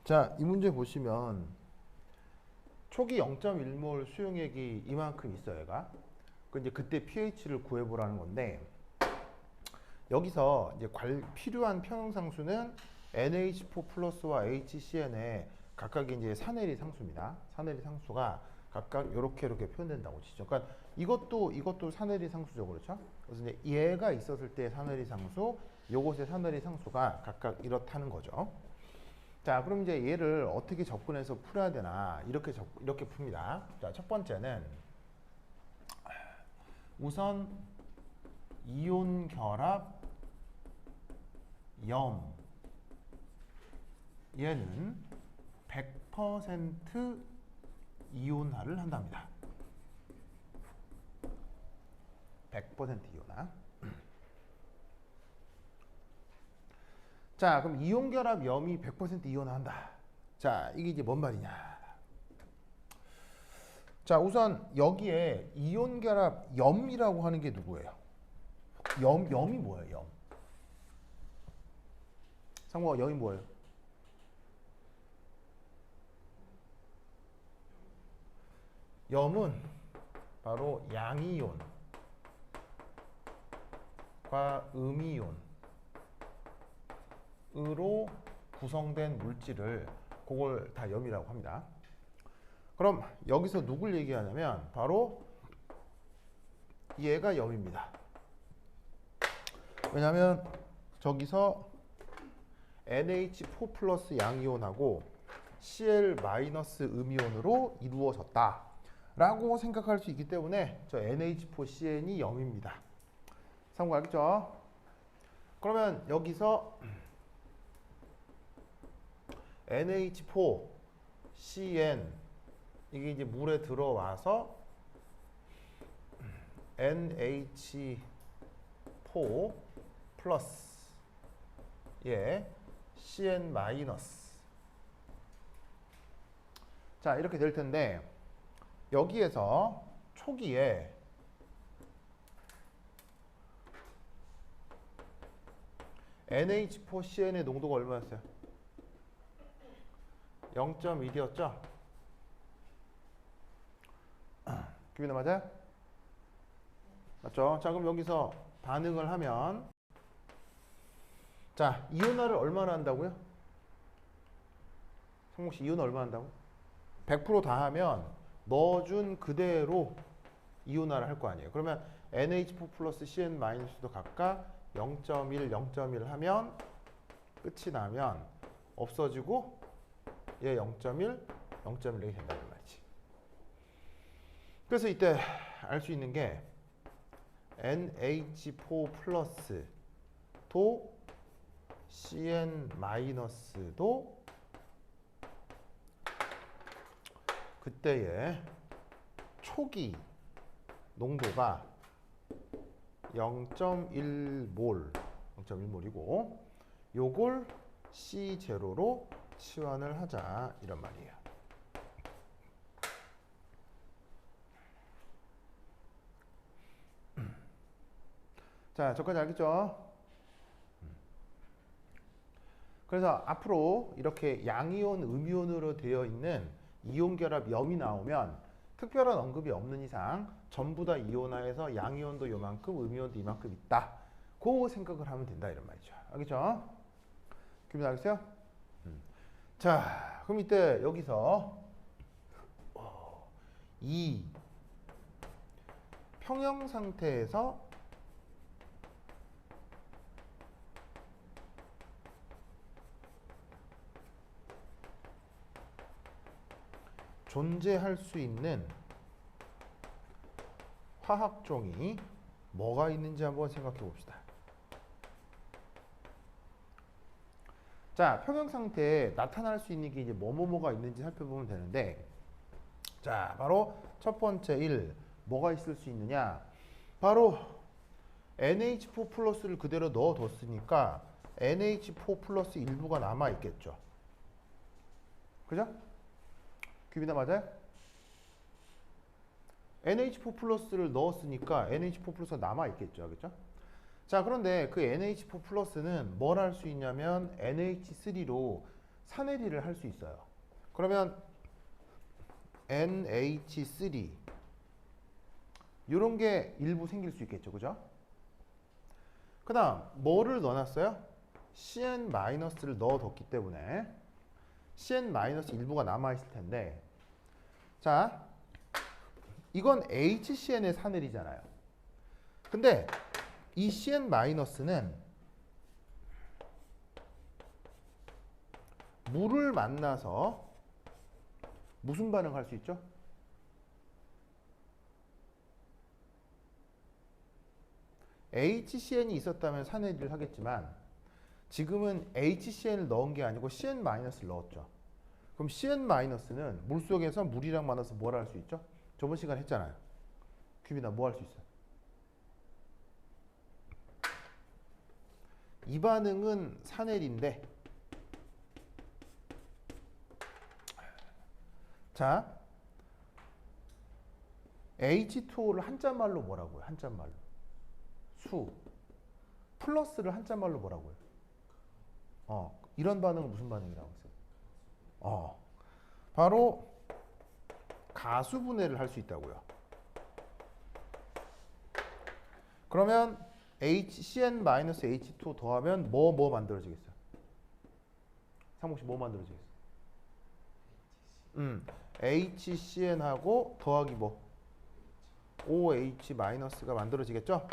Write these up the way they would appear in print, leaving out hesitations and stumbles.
자, 이 문제 보시면 초기 0.1몰 수용액이 이만큼 있어요, 얘가. 이제 그때 pH를 구해보라는 건데 여기서 이제 필요한 평형상수는 NH4 플러스와 HCn의 각각의 이제 사내리 상수입니다. 사내리 상수가 각각 이렇게 표현된다고 치죠. 그러니까 이것도 사내리 상수죠, 그렇죠? 그래서 이제 얘가 있었을 때 사내리 상수, 요것의 사내리 상수가 각각 이렇다는 거죠. 자, 그럼 이제 얘를 어떻게 접근해서 풀어야 되나 이렇게 풉니다. 자, 첫 번째는 우선 이온 결합 염 얘는 100% 이온화를 한답니다. 100% 이온화. 자, 그럼 이온 결합 염이 100% 이온화한다. 자, 이게 이제 뭔 말이냐? 자, 우선 여기에 이온 결합 염이라고 하는 게 누구예요? 염이 뭐예요? 염. 상모가 염이 뭐예요? 염은 바로 양이온과 음이온으로 구성된 물질을 그걸 다 염이라고 합니다. 그럼 여기서 누굴 얘기하냐면 바로 얘가 염입니다. 왜냐하면 저기서 NH4 플러스 양이온하고 Cl 마이너스 음이온으로 이루어졌다 라고 생각할 수 있기 때문에 저 NH4CN이 염입니다. 참고하겠죠? 그러면 여기서 NH4CN 이게 이제 물에 들어와서 NH4 플러스 CN 마이너스. 자, 이렇게 될 텐데 여기에서 초기에 NH4CN의 농도가 얼마였어요? 0.1이었죠? 기분이 맞아요? 맞죠? 자, 그럼 여기서 반응을 하면 자, 이온화를 얼마나 한다고요? 성목씨 이온화 얼마 한다고? 100% 다 하면 넣어준 그대로 이온화를 할 거 아니에요. 그러면 NH4 플러스 CN 마이너스도 각각 0.1, 0.1 하면 끝이 나면 없어지고 얘 0.1, 0.1 이렇게 된다는 말이지. 그래서 이때 알 수 있는 게 NH4 플러스도 CN 마이너스도 그때의 초기 농도가 0.1몰, 0.1몰이고 요걸 C0로 치환을 하자 이런 말이에요. 자, 저까지 알겠죠? 그래서 앞으로 이렇게 양이온, 음이온으로 되어 있는 이온 결합 염이 나오면 특별한 언급이 없는 이상 전부 다 이온화해서 양이온도 요만큼, 음이온도 이만큼 있다. 그 생각을 하면 된다 이런 말이죠. 알겠죠? 기분 알겠어요? 자, 그럼 이때 여기서 이 평형 상태에서 존재할 수 있는 화학종이 뭐가 있는지 한번 생각해 봅시다. 자, 평형 상태에 나타날 수 있는 게 이제 뭐가 있는지 살펴보면 되는데, 자, 바로 첫 번째 1, 뭐가 있을 수 있느냐? 바로 NH4 플러스를 그대로 넣어뒀으니까 NH4 플러스 일부가 남아 있겠죠. 그죠? 큐비나 맞아요? NH4 플러스를 넣었으니까 NH4 플러스가 남아 있겠죠. 그죠? 자, 그런데 그 NH4 플러스는 뭘 할 수 있냐면 NH3로 산해리를 할 수 있어요. 그러면 NH3 이런 게 일부 생길 수 있겠죠, 그죠? 그다음 뭐를 넣어놨어요? CN-를 넣어뒀기 때문에 CN- 일부가 남아있을 텐데, 자, 이건 HCN의 산해리잖아요. 근데 이 CN-는 물을 만나서 무슨 반응할 수 있죠? HCN이 있었다면 산해리를 하겠지만 지금은 HCN을 넣은 게 아니고 CN-를 넣었죠. 그럼 CN-는 물속에서 물이랑 만나서 뭘 할 수 있죠? 저번 시간에 했잖아요. 큐비나 뭐 할 수 있어요? 이 반응은 산해리인데, 자, H2O를 한자말로 뭐라고요? 한자말로 수. 플러스를 한자말로 뭐라고요? 이런 반응은 무슨 반응이라고 했어요? 바로 가수분해를 할 수 있다고요. 그러면 CN-H2 더하면 뭐 만들어지겠어요? 상목 씨 뭐 만들어지겠어요? HCN하고 더하기 뭐? OH-가 만들어지겠죠?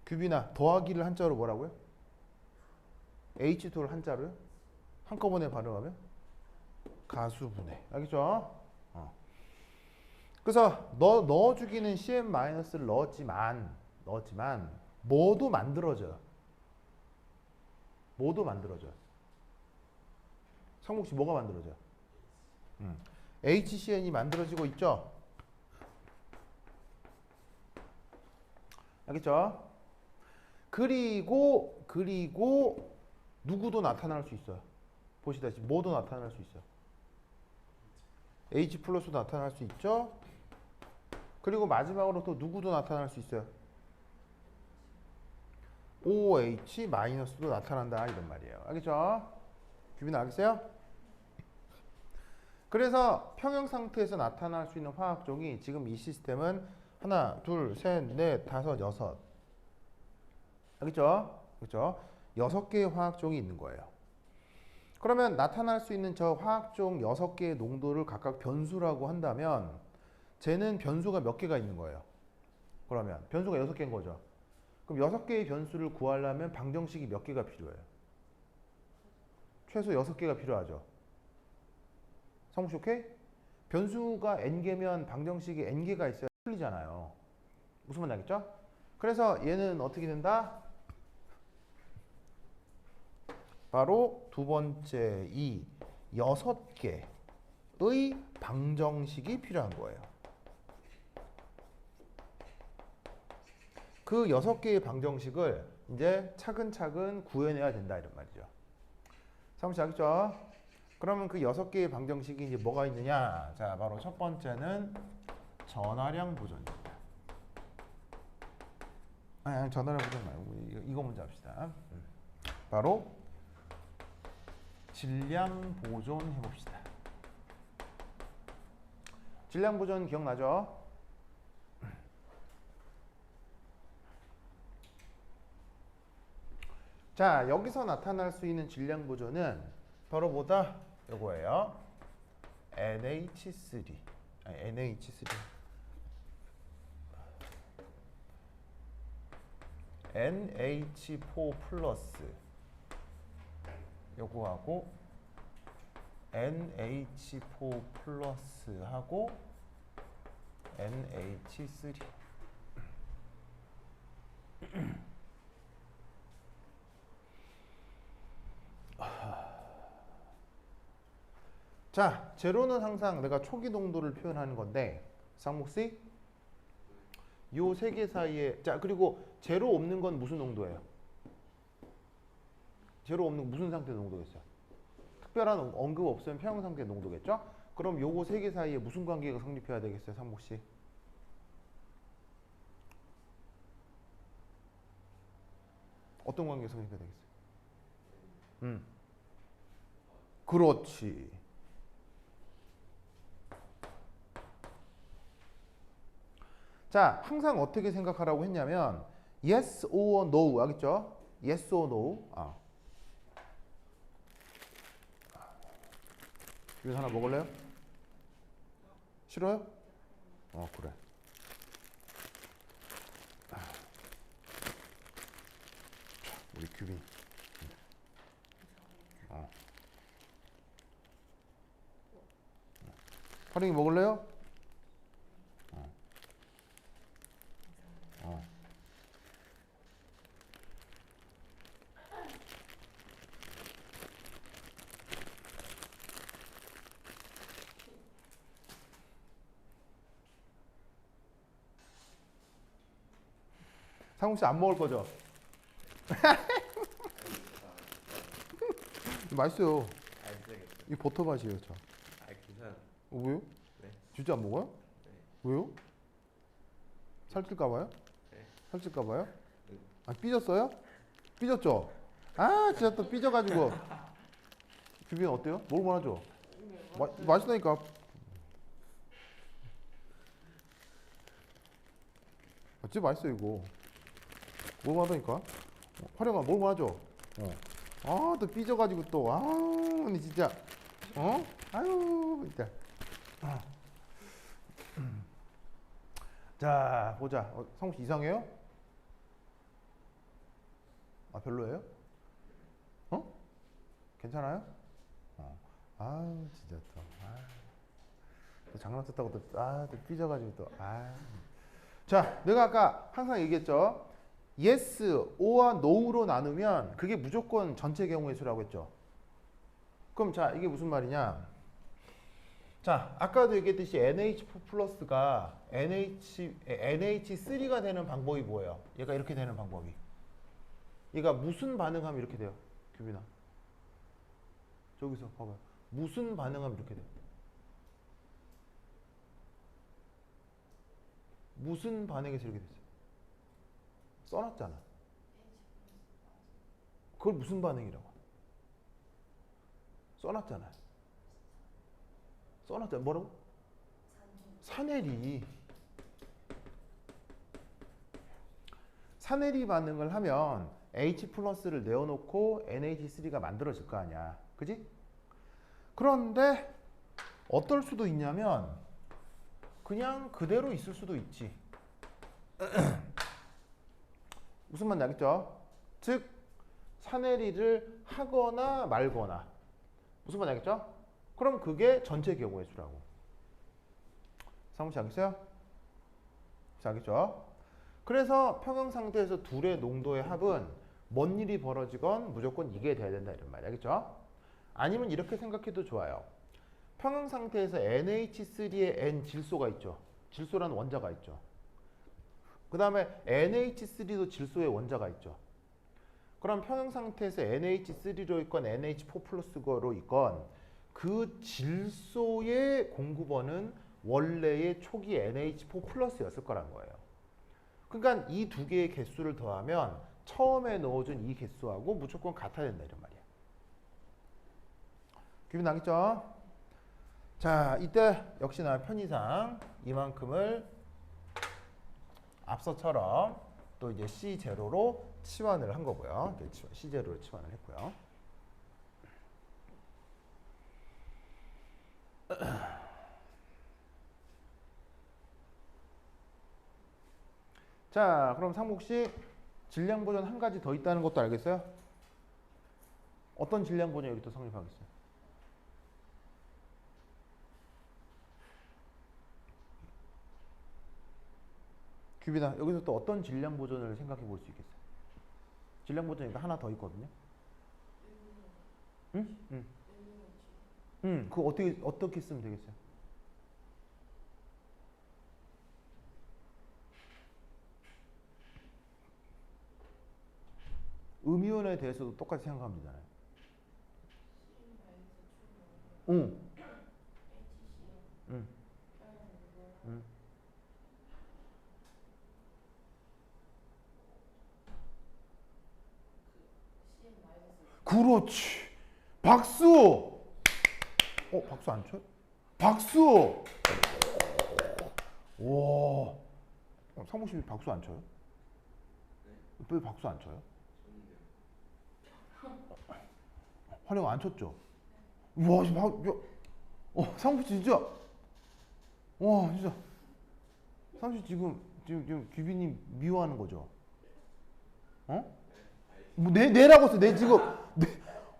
규빈아, 더하기를 한자로 뭐라고요? H2를 한자로요? 한꺼번에 발음하면? 가수분해. 알겠죠? 그래서 넣어주기는 CN-를 넣었지만 뭐도 만들어져요. 성국 씨 뭐가 만들어져요? HCN이 만들어지고 있죠? 알겠죠? 그리고 누구도 나타날 수 있어요. 보시다시피 뭐도 나타날 수 있어요. H 플러스도 나타날 수 있죠? 그리고 마지막으로 또 누구도 나타날 수 있어요. OH-도 나타난다 이런 말이에요. 알겠죠? 규빈 알겠어요? 그래서 평형 상태에서 나타날 수 있는 화학종이 지금 이 시스템은 하나, 둘, 셋, 넷, 다섯, 여섯. 알겠죠? 그렇죠? 6개의 화학종이 있는 거예요. 그러면 나타날 수 있는 저 화학종 6개의 농도를 각각 변수라고 한다면 쟤는 변수가 몇 개가 있는 거예요? 그러면 변수가 6개인 거죠. 그럼 6개의 변수를 구하려면 방정식이 몇 개가 필요해요? 최소 6개가 필요하죠. 성혹시 오케이? 변수가 n개면 방정식이 n개가 있어야 풀리잖아요. 무슨 말인지 알겠죠? 그래서 얘는 어떻게 된다? 바로 두 번째 이 6개의 방정식이 필요한 거예요. 그 6개의 방정식을 이제 차근차근 구해내야 된다 이런 말이죠. 사무실 알겠죠? 그러면 그 6개의 방정식이 이제 뭐가 있느냐? 자, 바로 첫 번째는 전하량 보존입니다. 아니 전하량 보존 말고 이거 먼저 합시다. 바로 질량 보존 해봅시다. 질량 보존 기억나죠? 자, 여기서 나타날 수 있는 질량 보존은 바로 뭐다? 요거예요. NH3. NH4 플러스 요거하고 NH4 플러스하고 NH3. 자, 제로는 항상 내가 초기 농도를 표현하는 건데 상목씨 요 세 개 사이에, 자, 그리고 제로 없는 건 무슨 농도예요? 제로 없는 무슨 상태 농도겠어요? 특별한 언급 없으면 평형 상태 농도겠죠? 그럼 요거 세 개 사이에 무슨 관계가 성립해야 되겠어요, 상목씨? 어떤 관계가 성립해야 되겠어요? 그렇지. 자, 항상 어떻게 생각하라고 했냐면 yes or no 알겠죠? yes or no. 이거 하나 먹을래요? 싫어요? 그래. 우리 규빈. 하링이 먹을래요? 상욱 씨 안 먹을 거죠? 맛있어요. 이 버터 맛이에요, 저. 괜찮아. 왜요? 네. 진짜 안 먹어요? 네. 왜요? 살찔까 봐요? 네. 살찔까 봐요? 네. 삐졌어요? 삐졌죠? 진짜 또 삐져가지고. 규빈 어때요? 먹을만 하죠? 맛있다니까. 진짜 맛있어 이거. 먹을만 하다니까. 활용아 먹을만 하죠? 또 삐져가지고 또. 근데 진짜. 아유, 진짜. 자, 보자. 성우 씨 이상해요? 별로예요? 괜찮아요? 진짜 또. 또 장난쳤다고 또 삐져가지고 또. 자, 내가 아까 항상 얘기했죠. yes, or no로 나누면 그게 무조건 전체 경우의 수라고 했죠. 그럼 자, 이게 무슨 말이냐? 자, 아까도 얘기했듯이 NH4 플러스가 NH3가 되는 방법이 뭐예요? 얘가 이렇게 되는 방법이. 얘가 무슨 반응하면 이렇게 돼요? 규빈아. 저기서 봐봐요. 무슨 반응하면 이렇게 돼요? 무슨 반응에서 이렇게 됐어요? 써놨잖아. 그걸 무슨 반응이라고? 써놨잖아요. 써놨잖아. 뭐라고? 산해리. 산해리 반응을 하면 H 플러스를 내어놓고 NH3가 만들어질 거 아니야. 그지? 그런데 어떨 수도 있냐면 그냥 그대로 있을 수도 있지. 무슨 말인지 알겠죠? 즉 산해리를 하거나 말거나. 무슨 말인지 알겠죠? 그럼 그게 전체 경우의 수라고. 상무씨 알겠어요? 알겠죠? 그래서 평형 상태에서 둘의 농도의 합은 뭔 일이 벌어지건 무조건 이게 돼야 된다 이런 말이야. 알겠죠? 아니면 이렇게 생각해도 좋아요. 평형 상태에서 NH3의 N 질소가 있죠. 질소라는 원자가 있죠. 그 다음에 NH3도 질소의 원자가 있죠. 그럼 평형 상태에서 NH3로 있건 NH4 플러스로 있건 그 질소의 공급원은 원래의 초기 NH4 플러스였을 거란 거예요. 그러니까 이 두 개의 개수를 더하면 처음에 넣어준 이 개수하고 무조건 같아야 된다 이런 말이야. 기분 나겠죠? 자, 이때 역시나 편의상 이만큼을 앞서처럼 또 이제 C0로 치환을 한 거고요. C0로 치환을 했고요. 자, 그럼 상목 씨 질량 보존 한 가지 더 있다는 것도 알겠어요? 어떤 질량 보존이 여기 또 성립하겠어요? 규빈아, 여기서 또 어떤 질량 보존을 생각해 볼 수 있겠어요? 질량 보존이니까 하나 더 있거든요. 응? 응. 그거 어떻게 쓰면 되겠어요? 음이온에 대해서도 똑같이 생각하면 되잖아요. 응. 응. 응. 그렇지. 박수. 박수 안 쳐요? 박수. 와. 상무 씨 박수 안 쳐요? 왜 박수 안 쳐요? 환영 안 쳤죠? 와, 상무 씨 진짜. 와, 진짜. 상무 씨 지금 규빈님 미워하는 거죠? 어? 뭐 내라고 써. 내 지금.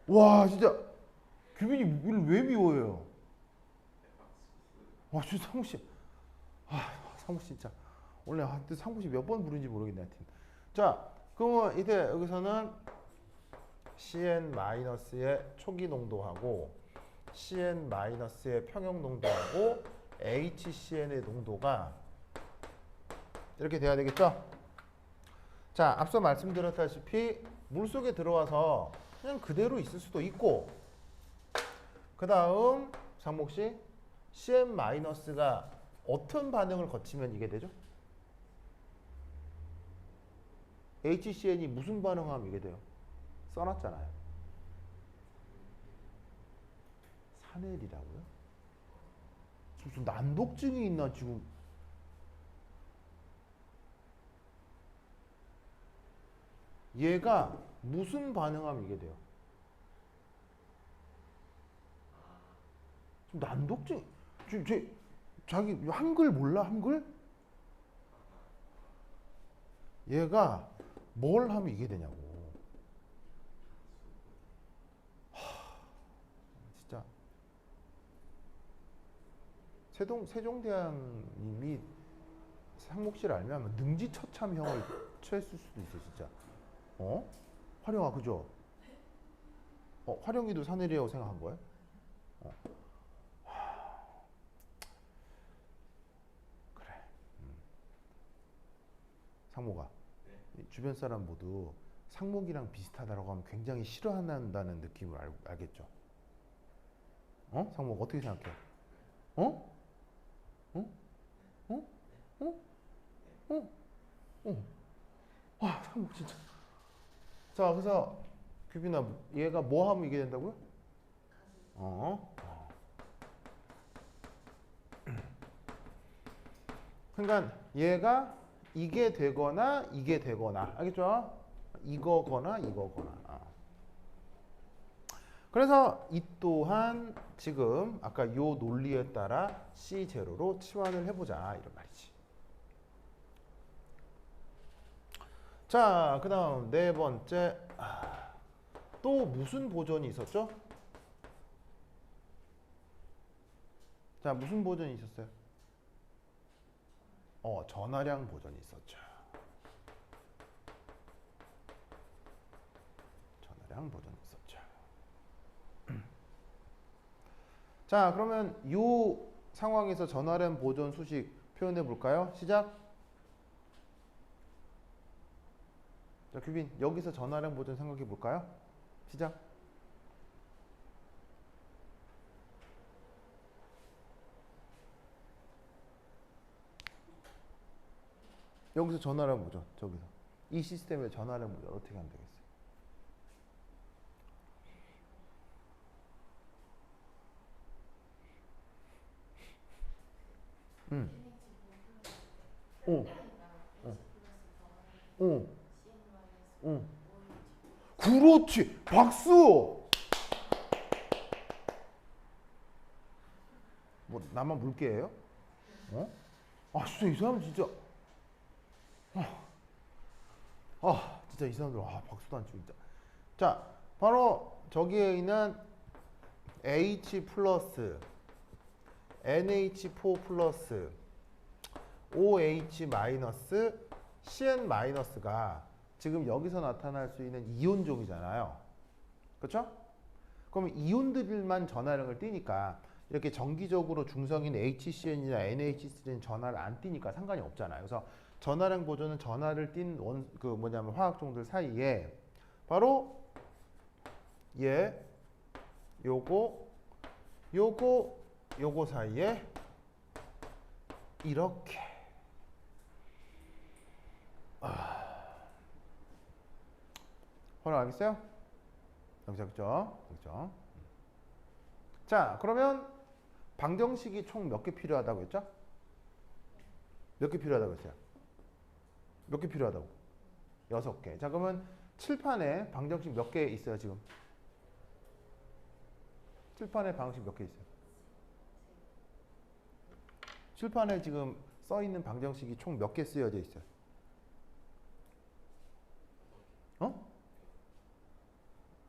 와, 진짜. 규빈이 왜 미워해요? 와, 진짜 상무 씨. 상무 씨 진짜. 원래 상무 씨 몇 번 부른지 모르겠네, 하여튼. 자, 그러면 이제 여기서는 CN-의 초기 농도하고 CN-의 평형 농도하고 HCN의 농도가 이렇게 돼야 되겠죠? 자, 앞서 말씀드렸다시피 물속에 들어와서 그냥 그대로 있을 수도 있고, 그 다음 상목씨 CN-가 어떤 반응을 거치면 이게 되죠? HCN이 무슨 반응하면 이게 돼요? 써놨잖아요. 산эл이라고요? 무슨 난독증이 있나 지금? 얘가 무슨 반응하면 이게 돼요? 지금 난독증. 자기 한글 몰라? 한글? 얘가 뭘 하면 이게 되냐고. 진짜 세종대왕님이 상목씨를 알면 능지처참형을 취했을 수도 있어 진짜. 화령아 그죠? 화령이도 산헬이라고 생각한 거야? 그래. 상목아, 주변 사람 모두 상목이랑 비슷하다고 하면 굉장히 싫어한다는 느낌을 알겠죠? 상목 어떻게 생각해? 어? 어? 어? 어? 어? 상목 진짜. 자, 그래서 규빈아, 얘가 뭐 하면 이게 된다고요? 그러니까 얘가 이게 되거나 이게 되거나, 알겠죠? 이거거나 이거거나. 그래서 이 또한 지금 아까 요 논리에 따라 C0로 치환을 해보자 이런 말이지. 자, 그 다음 네 번째. 또 무슨 보존이 있었죠? 자, 무슨 보존이 있었어요? 전하량 보존이 있었죠. 전하량 보존이 있었죠. 자, 그러면 이 상황에서 전하량 보존 수식 표현해 볼까요? 시작. 자, 규빈 여기서 전하량 보존 생각해 볼까요? 시작. 여기서 전하량 보존, 저기서 이 시스템의 전하량 보존 어떻게 하면 되겠어요? 그렇지. 박수. 뭐 나만 물개예요? 진짜 이 사람 진짜. 진짜 이 사람들 박수도 안 치고 진짜. 자, 바로 저기에 있는 H 플러스 NH4 플러스 OH 마이너스 CN 마이너스가 지금 여기서 나타날 수 있는 이온종이잖아요. 그렇죠? 그럼 이온들만 전하량을 띠니까 이렇게 정기적으로 중성인 HCN이나 NH3는 전하를 안 띠니까 상관이 없잖아요. 그래서 전하량 보존은 전하를 띤 화학종들 사이에 바로 요거 사이에 이렇게 화력 알겠어요? 여기서 그죠? 그죠? 자, 그러면 방정식이 총 몇 개 필요하다고 했죠? 몇 개 필요하다고 했어요? 몇 개 필요하다고? 6개. 자, 그러면 칠판에 방정식 몇 개 있어요, 지금? 칠판에 방정식 몇 개 있어요? 칠판에 지금 써 있는 방정식이 총 몇 개 쓰여져 있어요? 어?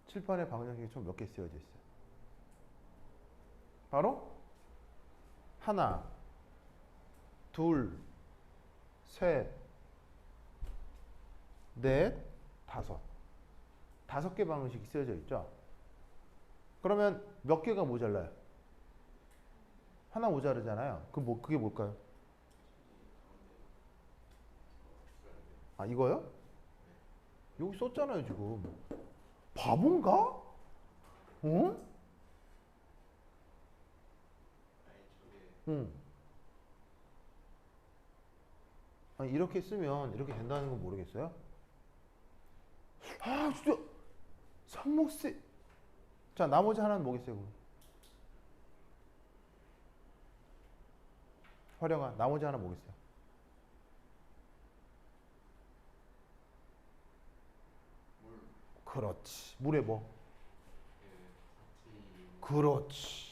칠판에 방정식이 총 몇 개 쓰여져 있어요? 바로 하나, 둘, 셋, 넷, 다섯. 5개 방정식이 쓰여져 있죠? 그러면 몇 개가 모자라요? 하나 모자르잖아요. 그게 뭘까요? 아, 이거요? 여기 썼잖아요, 지금. 바본가? 응? 응. 아니, 이렇게 쓰면 이렇게 된다는 건 모르겠어요? 아, 진짜 상목세. 자, 나머지 하나는 뭐겠어요, 그럼? 활용아, 나머지 하나 뭐겠어요? 그렇지. 물에 뭐? 그렇지.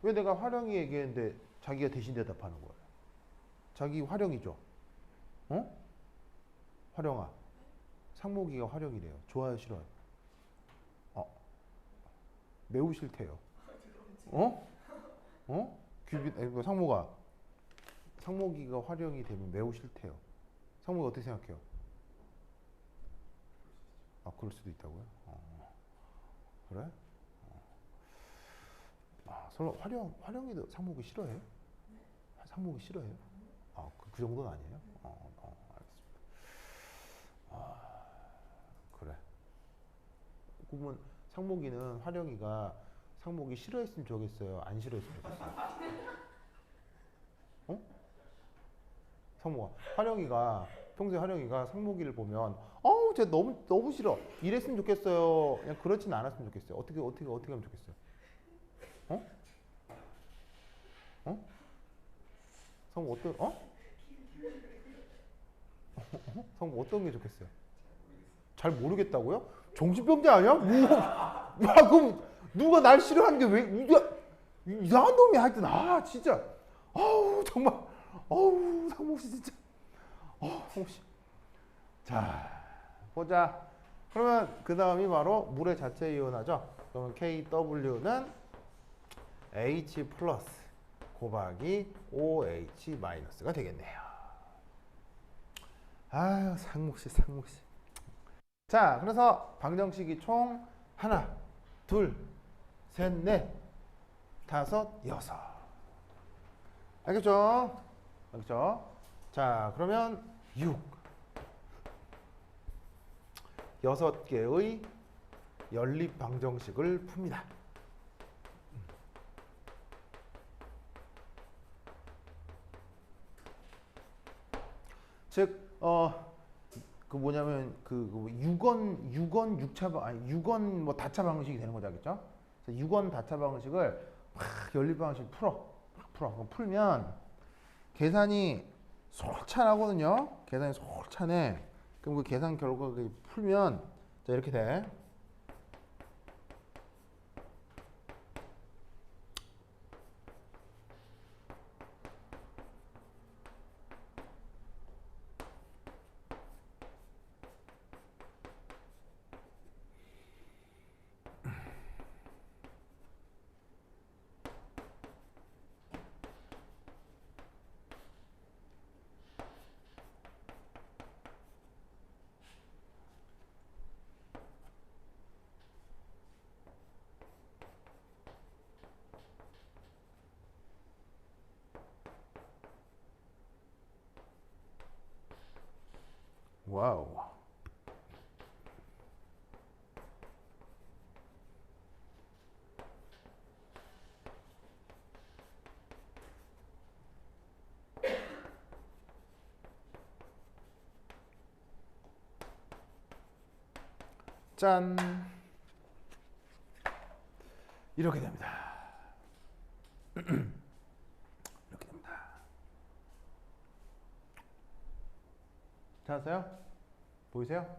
왜 내가 활용이 얘기했는데 자기가 대신 대답하는 거예요? 자기 활용이죠. 어? 활용아. 상목이가 활용이래요. 좋아요, 싫어요? 어, 매우 싫대요. 어? 어? 상목아. 상목이가 활용이 되면 매우 싫대요. 상목이 어떻게 생각해요? 아, 그럴 수도 있다고요? 그래? 아, 설마 활용이도 상목이 싫어해요? 상목이 싫어해요? 아, 그 정도는 아니에요? 알겠습니다. 그래. 그러면 상목이는 활용이가 상목이 싫어했으면 좋겠어요? 안 싫어했으면 좋겠어요? 어? 상목아, 평소에 활용이가 상목이를 보면 어우, 쟤 너무 싫어. 이랬으면 좋겠어요. 그냥 그렇진 않았으면 좋겠어요. 어떻게 하면 좋겠어요? 어? 어? 상목 상목 어떤 게 좋겠어요? 잘 모르겠다고요? 정신병자 아니야? 야, 그럼 누가 날 싫어하는데 왜 이상한 놈이 하여튼 진짜 정말 상목 씨 진짜 상목 씨. 자, 보자. 그러면 그 다음이 바로 물의 자체 이온하죠. 그러면 KW는 H 플러스 곱하기 OH 마이너스가 되겠네요. 아유, 상목 씨. 자, 그래서 방정식이 총 하나, 둘, 셋, 넷, 다섯, 여섯. 알겠죠? 자, 그러면 6개의 연립 방정식을 풉니다. 즉, 그 뭐냐면 그 6원 뭐 다차 방식이 되는 거죠, 알겠죠? 그래서 6원 다차 방식을 막 연립 방식 풀어. 그럼 풀면 계산이 솔찬하거든요. 계산이 솔찬해. 그럼 그 계산 결과가 풀면 자, 이렇게 돼. 와우. 짠. 이렇게 됩니다. 이렇게 됩니다. 찾았어요? 보이세요?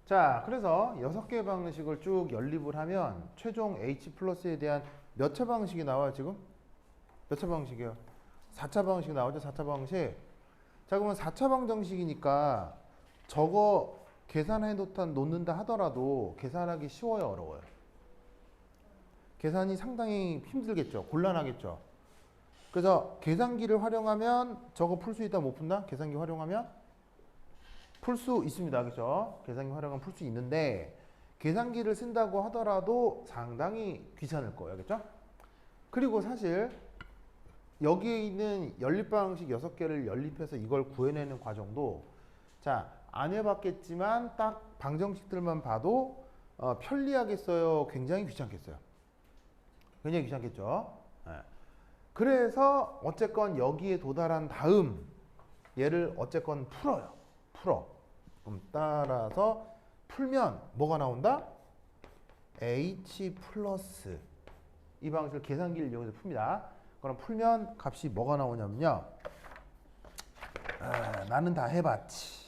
자, 그래서 6개 방식을 쭉 연립을 하면 최종 H 플러스에 대한 몇 차 방식이 나와요, 지금? 몇 차 방식이요? 4차 방식 나오죠, 4차 방식. 자, 그러면 4차 방정식이니까 저거 계산해 놓는다 하더라도 계산하기 쉬워요, 어려워요? 계산이 상당히 힘들겠죠, 곤란하겠죠. 그래서 계산기를 활용하면 저거 풀 수 있다, 못 푼다? 계산기 활용하면? 풀 수 있습니다, 그죠? 계산기 활용하면 풀 수 있는데 계산기를 쓴다고 하더라도 상당히 귀찮을 거예요, 그죠? 그리고 사실 여기에 있는 연립 방식 6개를 연립해서 이걸 구해내는 과정도 자, 안 해봤겠지만 딱 방정식들만 봐도 편리하겠어요? 굉장히 귀찮겠어요? 굉장히 귀찮겠죠? 네. 그래서 어쨌건 여기에 도달한 다음 얘를 어쨌건 풀어요. 풀어. 그럼 따라서 풀면 뭐가 나온다? H 플러스 이 방식을 계산기를 이용해서 풉니다. 그럼 풀면 값이 뭐가 나오냐면요. 나는 다 해봤지.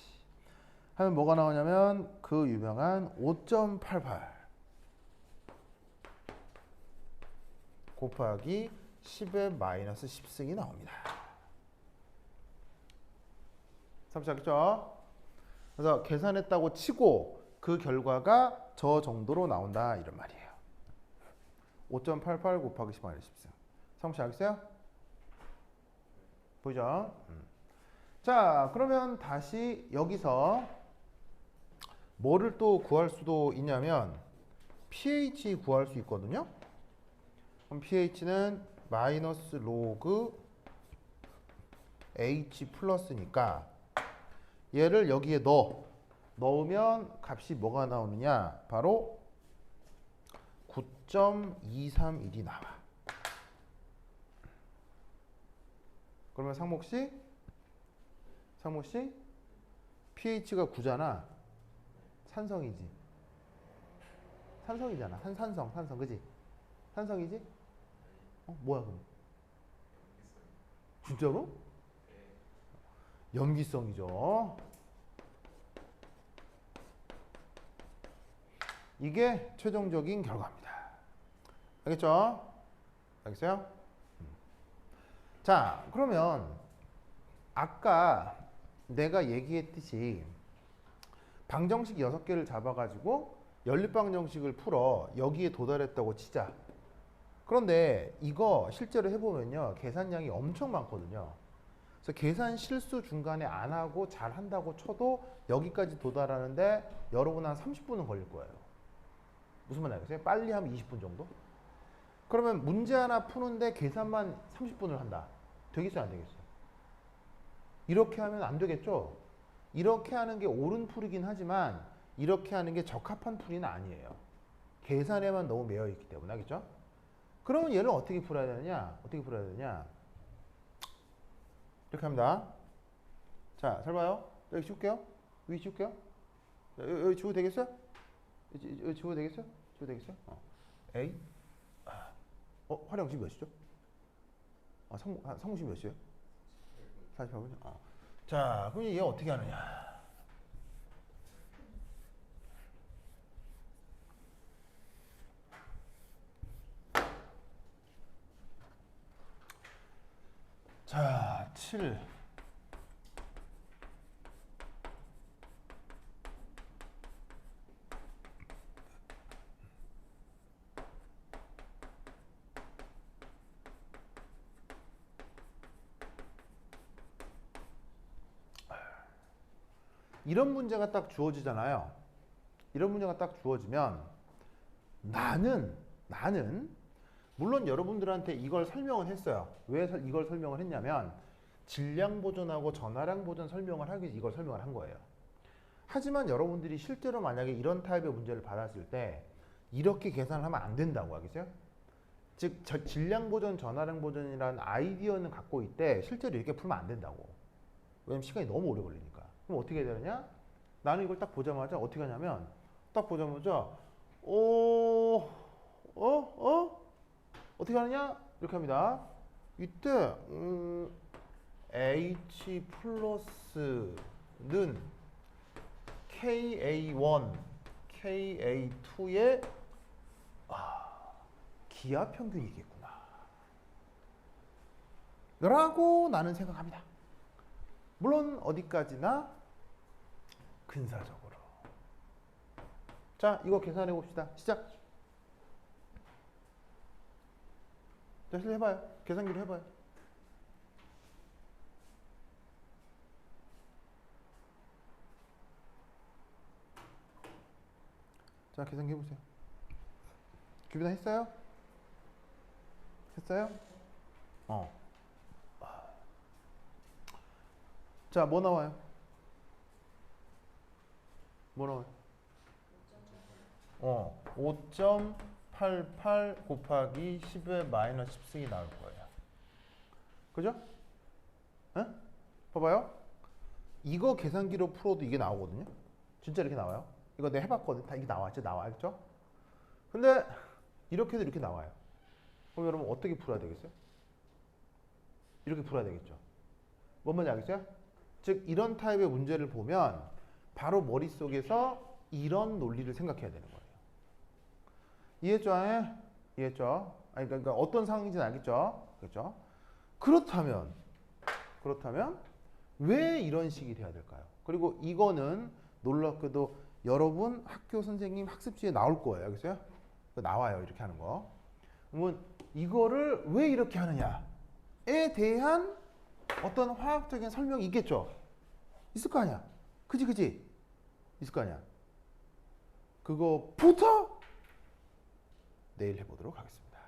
하면 뭐가 나오냐면 그 유명한 5.88 곱하기 10의 마이너스 10승이 나옵니다. 삼시하겠죠? 그래서 계산했다고 치고 그 결과가 저 정도로 나온다 이런 말이에요. 5.88 곱하기 10 마이너스 10승. 삼시하겠어요? 보이죠? 자, 그러면 다시 여기서 뭐를 또 구할 수도 있냐면 pH 구할 수 있거든요. 그럼 pH는 마이너스 로그 H 플러스니까 얘를 여기에 넣으면 값이 뭐가 나오느냐? 바로 9.231이 나와. 그러면 상목씨 pH가 9잖아. 산성이지. 산성이잖아. 산성, 그지? 산성이지? 뭐야 그럼? 진짜로? 염기성이죠. 이게 최종적인 결과입니다. 알겠죠? 알겠어요? 자, 그러면 아까 내가 얘기했듯이 방정식 6개를 잡아가지고 연립방정식을 풀어 여기에 도달했다고 치자. 그런데 이거 실제로 해보면요 계산량이 엄청 많거든요. 그래서 계산 실수 중간에 안 하고 잘 한다고 쳐도 여기까지 도달하는데 여러분 한 30분은 걸릴 거예요. 무슨 말 알겠어요? 빨리 하면 20분 정도? 그러면 문제 하나 푸는데 계산만 30분을 한다. 되겠어요, 안 되겠어요? 이렇게 하면 안 되겠죠? 이렇게 하는 게 옳은 풀이긴 하지만 이렇게 하는 게 적합한 풀이는 아니에요. 계산에만 너무 매여 있기 때문에, 알겠죠? 그러면 얘를 어떻게 풀어야 되느냐? 이렇게 합니다. 자, 잘 봐요. 여기 지울게요. 여기 지울게요. 여기 지워도 되겠어요? 여기 지워도 되겠어요? A. 활용 지금 몇이죠? 상무시 몇이에요? 48분이요? 자, 그럼 얘 어떻게 하느냐? 자, 7. 이런 문제가 딱 주어지잖아요. 이런 문제가 딱 주어지면 나는 물론 여러분들한테 이걸 설명을 했어요. 왜 이걸 설명을 했냐면 질량 보존하고 전하량 보존 설명을 하기 위해서 이걸 설명을 한 거예요. 하지만 여러분들이 실제로 만약에 이런 타입의 문제를 받았을 때 이렇게 계산을 하면 안 된다고 하겠어요? 즉 질량 보존, 전하량 보존이라는 아이디어는 갖고 있대 실제로 이렇게 풀면 안 된다고. 왜냐면 시간이 너무 오래 걸리니까. 그럼 어떻게 해야 되느냐? 나는 이걸 딱 보자마자 어떻게 하냐면 딱 보자마자 어떻게 하느냐? 이렇게 합니다. 이때 H 플러스는 KA1, KA2의 기하 평균이겠구나 라고 나는 생각합니다. 물론 어디까지나 근사적으로. 자, 이거 계산해 봅시다. 시작. 자, 실제 해봐요. 계산기로 해봐요. 자, 계산기 해보세요. 규빈아 했어요? 했어요? 자, 뭐 나와요? 뭐 나와요? 5.88 곱하기 10의 마이너스 10승이 나올 거예요. 그죠? 에? 봐봐요. 이거 계산기로 풀어도 이게 나오거든요. 진짜 이렇게 나와요. 이거 내가 해봤거든. 다 이게 나왔죠? 나와있죠? 근데 이렇게도 이렇게 나와요. 그럼 여러분 어떻게 풀어야 되겠어요? 이렇게 풀어야 되겠죠. 뭔 말인지 알겠어요? 즉 이런 타입의 문제를 보면 바로 머릿속에서 이런 논리를 생각해야 되는 거예요. 이해했죠? 이해했죠? 아니, 그러니까 어떤 상황인지는 알겠죠? 그렇죠? 그렇다면 왜 이런 식이 돼야 될까요? 그리고 이거는 놀랍게도 여러분 학교 선생님 학습지에 나올 거예요. 알겠어요? 나와요. 이렇게 하는 거. 그러면 이거를 왜 이렇게 하느냐에 대한 어떤 화학적인 설명이 있겠죠? 있을 거 아니야? 그지? 있을 거 아니야? 그거부터 내일 해보도록 하겠습니다.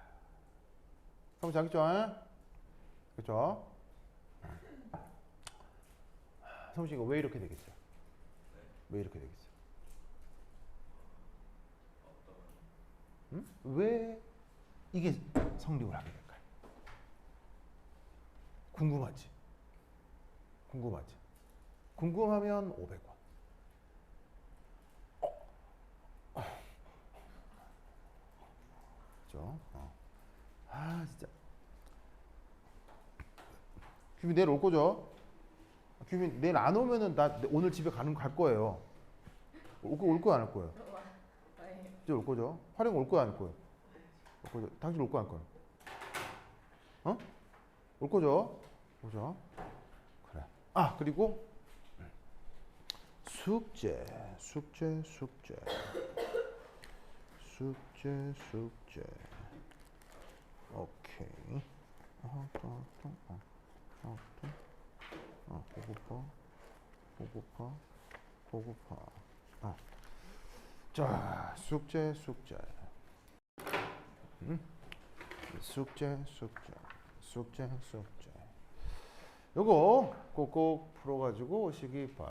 그럼 자겠죠? 그렇죠? 성씨 이거 왜 이렇게 되겠어요? 왜 이렇게 되겠어요? 응? 왜 이게 성립을 하게 될까요? 궁금하지? 궁금하면 500원. 그죠? 진짜. 규빈 내일 올 거죠? 규빈 내일 안 오면은 나 오늘 집에 갈 거예요. 올 거야 안 올 거예요? 이제 올 거죠? 활용 올 거야 안 올 거예요? 올 거죠? 당신 올 거야 안 올 거예요? 올 거죠? 그죠? 그래. 그리고 숙제. 오케이. 보고파. 자, 숙제. 숙제. 요거 꼭꼭 풀어가지고 오시기 바랍니다.